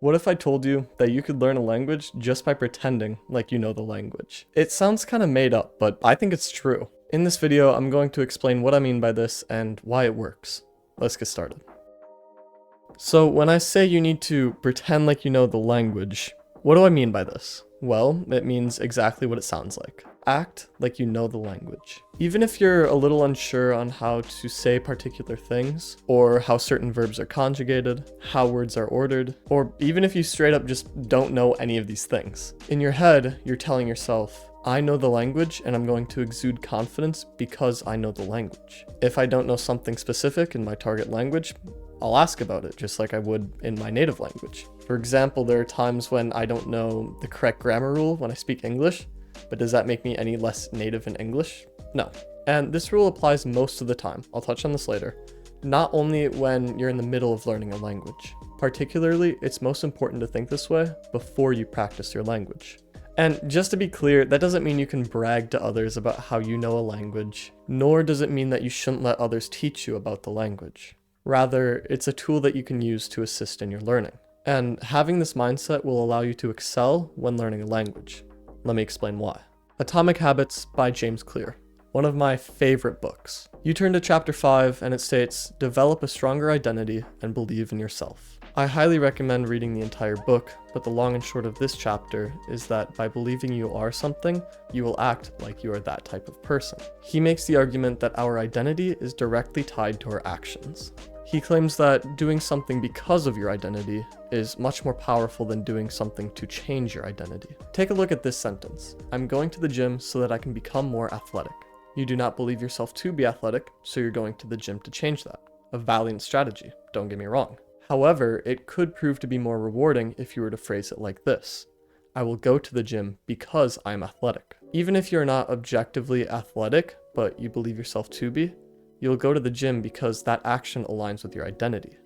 What if I told you that you could learn a language just by pretending like you know the language? It sounds kind of made up, but I think it's true. In this video, I'm going to explain what I mean by this and why it works. Let's get started. So when I say you need to pretend like you know the language, what do I mean by this? Well, it means exactly what it sounds like. Act like you know the language. Even if you're a little unsure on how to say particular things, or how certain verbs are conjugated, how words are ordered, or even if you straight up just don't know any of these things. In your head, you're telling yourself, I know the language and I'm going to exude confidence because I know the language. If I don't know something specific in my target language, I'll ask about it just like I would in my native language. For example, there are times when I don't know the correct grammar rule when I speak English, but does that make me any less native in English? No. And this rule applies most of the time. I'll touch on this later. Not only when you're in the middle of learning a language. Particularly, it's most important to think this way before you practice your language. And just to be clear, that doesn't mean you can brag to others about how you know a language, nor does it mean that you shouldn't let others teach you about the language. Rather, it's a tool that you can use to assist in your learning. And having this mindset will allow you to excel when learning a language. Let me explain why. Atomic Habits by James Clear. One of my favorite books. You turn to chapter 5 and it states, develop a stronger identity and believe in yourself. I highly recommend reading the entire book, but the long and short of this chapter is that by believing you are something, you will act like you are that type of person. He makes the argument that our identity is directly tied to our actions. He claims that doing something because of your identity is much more powerful than doing something to change your identity. Take a look at this sentence. I'm going to the gym so that I can become more athletic. You do not believe yourself to be athletic, so you're going to the gym to change that. A valiant strategy, don't get me wrong. However, it could prove to be more rewarding if you were to phrase it like this. I will go to the gym because I'm athletic. Even if you're not objectively athletic, but you believe yourself to be, you'll go to the gym because that action aligns with your identity.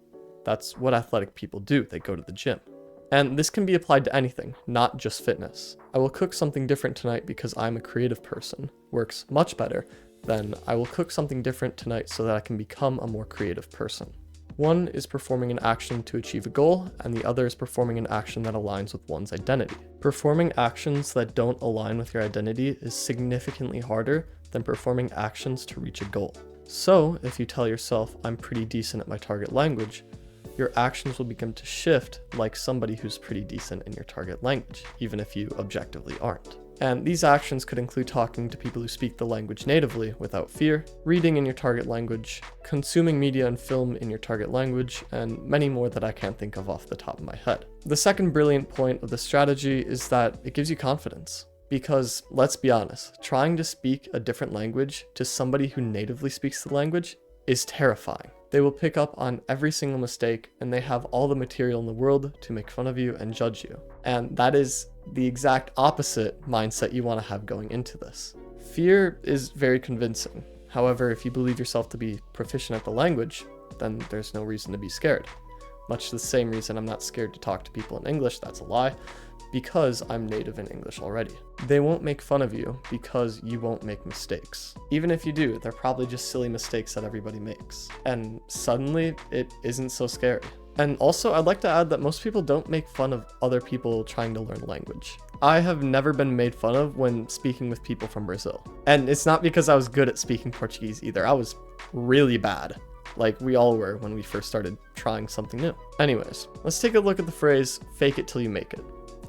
That's what athletic people do, they go to the gym. And this can be applied to anything, not just fitness. I will cook something different tonight because I'm a creative person. Works much better than I will cook something different tonight so that I can become a more creative person. One is performing an action to achieve a goal, and the other is performing an action that aligns with one's identity. Performing actions that don't align with your identity is significantly harder than performing actions to reach a goal. So, if you tell yourself, I'm pretty decent at my target language, your actions will begin to shift like somebody who's pretty decent in your target language, even if you objectively aren't. And these actions could include talking to people who speak the language natively without fear, reading in your target language, consuming media and film in your target language, and many more that I can't think of off the top of my head. The second brilliant point of this strategy is that it gives you confidence. Because, let's be honest, trying to speak a different language to somebody who natively speaks the language is terrifying. They will pick up on every single mistake, and they have all the material in the world to make fun of you and judge you. And that is the exact opposite mindset you want to have going into this. Fear is very convincing. However, if you believe yourself to be proficient at the language, then there's no reason to be scared. Much the same reason I'm not scared to talk to people in English, that's a lie, because I'm native in English already. They won't make fun of you because you won't make mistakes. Even if you do, they're probably just silly mistakes that everybody makes. And suddenly, it isn't so scary. And also, I'd like to add that most people don't make fun of other people trying to learn language. I have never been made fun of when speaking with people from Brazil. And it's not because I was good at speaking Portuguese either. I was really bad. Like we all were when we first started trying something new. Anyways, let's take a look at the phrase, fake it till you make it.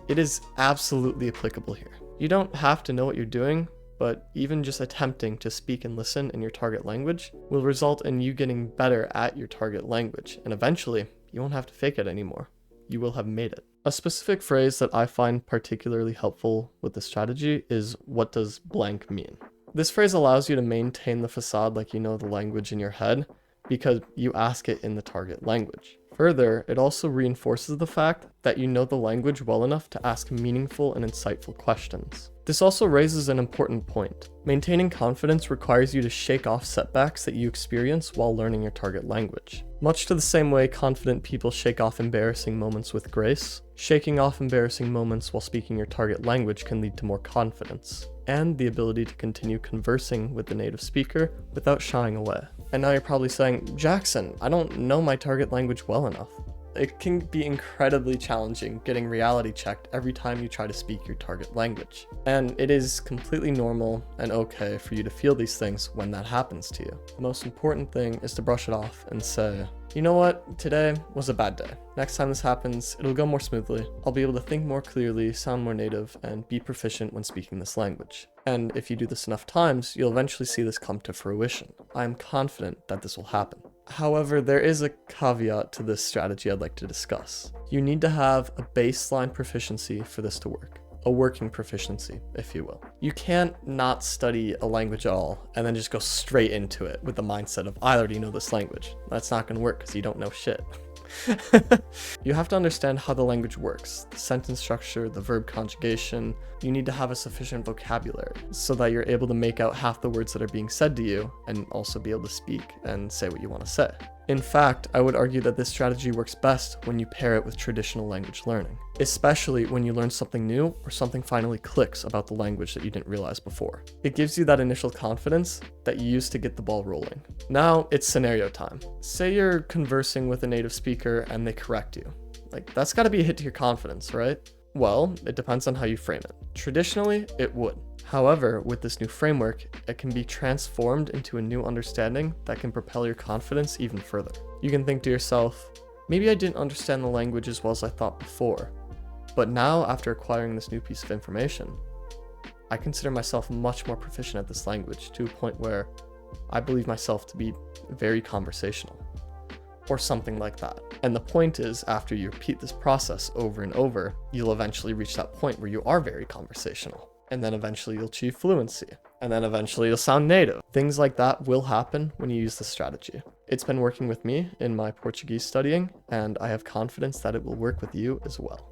It is absolutely applicable here. You don't have to know what you're doing, but even just attempting to speak and listen in your target language will result in you getting better at your target language, and eventually, you won't have to fake it anymore. You will have made it. A specific phrase that I find particularly helpful with this strategy is, what does blank mean? This phrase allows you to maintain the facade like you know the language in your head, because you ask it in the target language. Further, it also reinforces the fact that you know the language well enough to ask meaningful and insightful questions. This also raises an important point. Maintaining confidence requires you to shake off setbacks that you experience while learning your target language. Much to the same way confident people shake off embarrassing moments with grace, shaking off embarrassing moments while speaking your target language can lead to more confidence, and the ability to continue conversing with the native speaker without shying away. And now you're probably saying, Jackson, I don't know my target language well enough. it can be incredibly challenging getting reality checked every time you try to speak your target language. And it is completely normal and okay for you to feel these things when that happens to you. The most important thing is to brush it off and say, you know what, today was a bad day. Next time this happens, it'll go more smoothly. I'll be able to think more clearly, sound more native, and be proficient when speaking this language. And if you do this enough times, you'll eventually see this come to fruition. I am confident that this will happen. However, there is a caveat to this strategy I'd like to discuss. You need to have a baseline proficiency for this to work. A working proficiency, if you will. You can't not study a language at all and then just go straight into it with the mindset of, I already know this language. That's not gonna work because you don't know shit. You have to understand how the language works, the sentence structure, the verb conjugation. You need to have a sufficient vocabulary so that you're able to make out half the words that are being said to you and also be able to speak and say what you want to say. In fact, I would argue that this strategy works best when you pair it with traditional language learning, especially when you learn something new or something finally clicks about the language that you didn't realize before. It gives you that initial confidence that you use to get the ball rolling. Now it's scenario time. Say you're conversing with a native speaker and they correct you. Like, that's gotta be a hit to your confidence, right? Well, it depends on how you frame it. Traditionally, it would. However, with this new framework, it can be transformed into a new understanding that can propel your confidence even further. You can think to yourself, maybe I didn't understand the language as well as I thought before, but now after acquiring this new piece of information, I consider myself much more proficient at this language to a point where I believe myself to be very conversational, or something like that. And the point is, after you repeat this process over and over, you'll eventually reach that point where you are very conversational. And then eventually you'll achieve fluency. And then eventually you'll sound native. Things like that will happen when you use this strategy. It's been working with me in my Portuguese studying, and I have confidence that it will work with you as well.